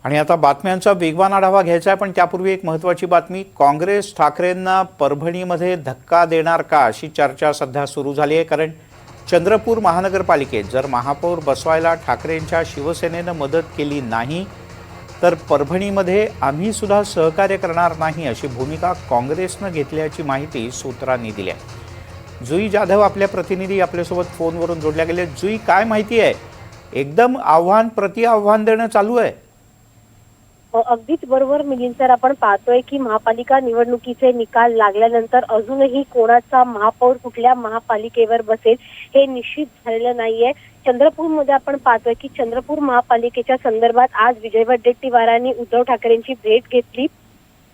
आणि आता बातम्यांचा वेगवान आढावा घ्यायचा आहे, पण त्यापूर्वी एक महत्त्वाची बातमी. काँग्रेस ठाकरेंना परभणीमध्ये धक्का देणार का अशी चर्चा सध्या सुरू झाली आहे. कारण चंद्रपूर महानगरपालिकेत जर महापौर बसवायला ठाकरेंच्या शिवसेनेनं मदत केली नाही तर परभणीमध्ये आम्ही सुद्धा सहकार्य करणार नाही अशी भूमिका काँग्रेसनं घेतल्याची माहिती सूत्रांनी दिली आहे. जुई जाधव आपल्या प्रतिनिधी आपल्यासोबत फोनवरून जोडल्या गेले. जुई, काय माहिती आहे? एकदम आव्हान प्रति आव्हान देणं चालू आहे. अगदीच बरोबर मिलिंद सर, आपण पाहतोय की महापालिका निवडणुकीचे निकाल लागल्यानंतर अजूनही कोणाचा महापौर कुठल्या महापालिकेवर बसेल हे निश्चित झालेलं नाहीये. चंद्रपूरमध्ये आपण पाहतोय की चंद्रपूर महापालिकेच्या संदर्भात आज विजय वडेट्टीवारांनी उद्धव ठाकरेंची भेट घेतली.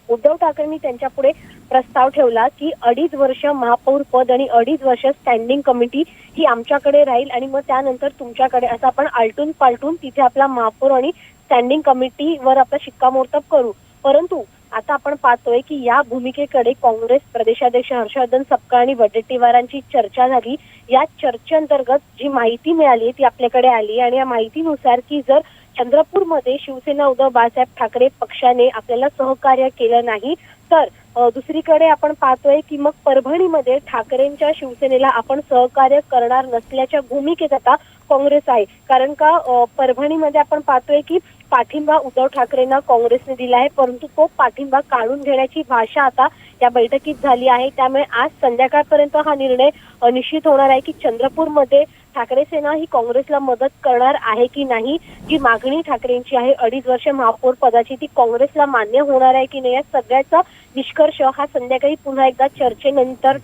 उद्धव ठाकरेंनी त्यांच्या पुढे प्रस्ताव ठेवला की 2.5 वर्ष महापौर पद आणि 2.5 वर्ष स्टँडिंग कमिटी ही आमच्याकडे राहील आणि मग त्यानंतर तुमच्याकडे, असं आपण आलटून पालटून तिथे आपला महापौर आणि स्टँडिंग कमिटीवर आपला शिक्कामोर्तब करू. परंतु आता आपण पाहतोय की या भूमिकेकडे काँग्रेस प्रदेशाध्यक्ष हर्षवर्धन सपकाळ आणि वडेट्टीवारांची चर्चा झाली. या चर्चेअंतर्गत जी माहिती मिळाली ती आपल्याकडे आली आणि या माहितीनुसार की जर चंद्रपूरमध्ये शिवसेना उद्धव बाळासाहेब ठाकरे पक्षाने आपल्याला सहकार्य केलं नाही तर दुसरीकडे आपण पाहतोय की मग परभणीमध्ये ठाकरेंच्या शिवसेनेला आपण सहकार्य करणार नसल्याच्या भूमिकेत आता काँग्रेस आहे. कारण का परभणीमध्ये आपण पाहतोय की पाठिंबा उद्धव ठाकरेंना काँग्रेसने दिला आहे, परंतु तो पाठिंबा काढून घेण्याची भाषा आता या बैठकीत झाली आहे. त्यामुळे आज संध्याकाळपर्यंत हा निर्णय निश्चित होणार आहे की चंद्रपूरमध्ये ठाकरे सेना ही काँग्रेसला मदत करणार आहे की नाही. जी मागणी ठाकरेंची आहे 2.5 वर्ष महापौर पदाची, ती काँग्रेसला मान्य होणार आहे की नाही, या सगळ्याचा निष्कर्ष हा संध्याकाळी पुन्हा एकदा चर्चेनंतर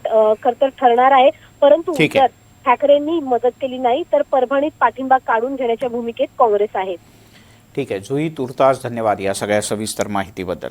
खरं ठरणार आहे. परंतु जर ठाकरेंनी मदत केली नाही तर परभणीत पाठिंबा काढून घेण्याच्या भूमिकेत काँग्रेस आहे. ठीक आहे जुई, तुर्तास धन्यवाद या सगळ्या सविस्तर माहितीबद्दल.